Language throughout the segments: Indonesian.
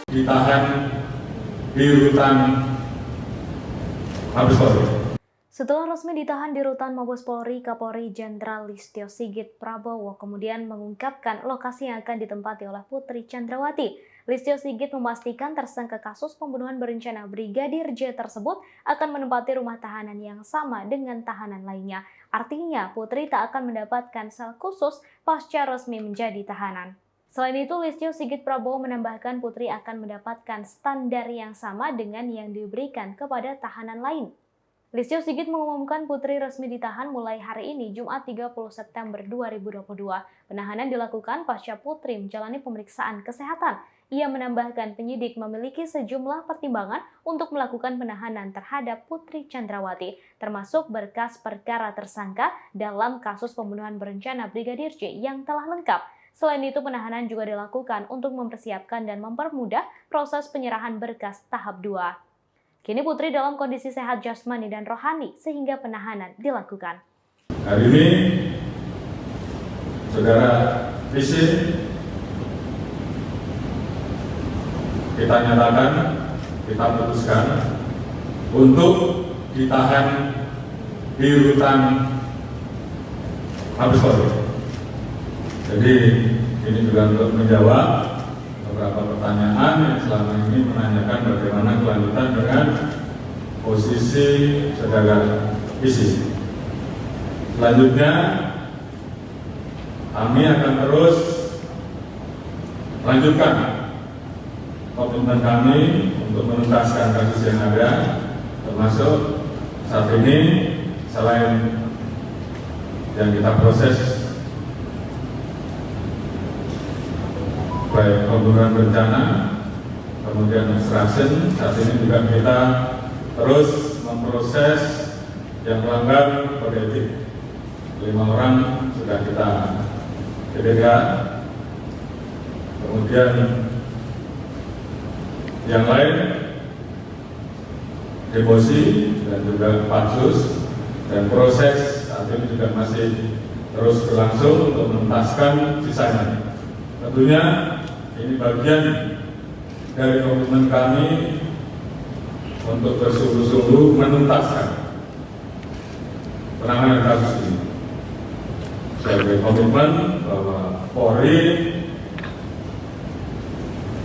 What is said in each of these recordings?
ditahan di rutan Mabes Polri. Setelah resmi ditahan di rutan Mabes Polri, Kapolri Jenderal Listio Sigit Prabowo kemudian mengungkapkan lokasi yang akan ditempati oleh Putri Chandrawati. Listio Sigit memastikan tersangka kasus pembunuhan berencana Brigadir J tersebut akan menempati rumah tahanan yang sama dengan tahanan lainnya. Artinya, Putri tak akan mendapatkan sel khusus pasca resmi menjadi tahanan. Selain itu, Listio Sigit Prabowo menambahkan Putri akan mendapatkan standar yang sama dengan yang diberikan kepada tahanan lain. Listio Sigit mengumumkan Putri resmi ditahan mulai hari ini, Jumat 30 September 2022. Penahanan dilakukan pasca Putri menjalani pemeriksaan kesehatan. Ia menambahkan penyidik memiliki sejumlah pertimbangan untuk melakukan penahanan terhadap Putri Chandrawati, termasuk berkas perkara tersangka dalam kasus pembunuhan berencana Brigadir J yang telah lengkap. Selain itu, penahanan juga dilakukan untuk mempersiapkan dan mempermudah proses penyerahan berkas tahap 2. Kini Putri dalam kondisi sehat jasmani dan rohani sehingga penahanan dilakukan. Hari ini, Saudara Visi, kita nyatakan, kita putuskan untuk ditahan di rutan Mabes Polri. Jadi ini juga untuk menjawab beberapa pertanyaan yang selama ini menanyakan bagaimana kelanjutan dengan posisi Saudara Visi. Selanjutnya, kami akan terus lanjutkan komitmen kami untuk menuntaskan kasus yang ada, termasuk saat ini selain yang kita proses baik pembunuhan berencana, kemudian obstruction, saat ini juga kita terus memproses yang melanggar kode etik. 5 orang sudah kita PDK, kemudian yang lain deposi dan juga pansus, dan proses saat ini juga masih terus berlangsung untuk menuntaskan sisanya. Tentunya ini bagian dari komitmen kami untuk bersungguh-sungguh menuntaskan penanganan kasus ini. Sebagai komitmen bahwa Polri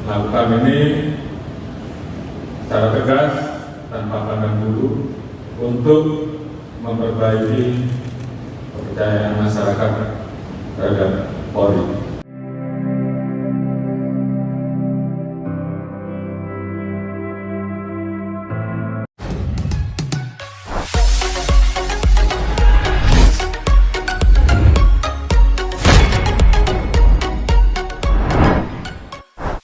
melakukan ini secara tegas tanpa pandang bulu untuk memperbaiki kepercayaan masyarakat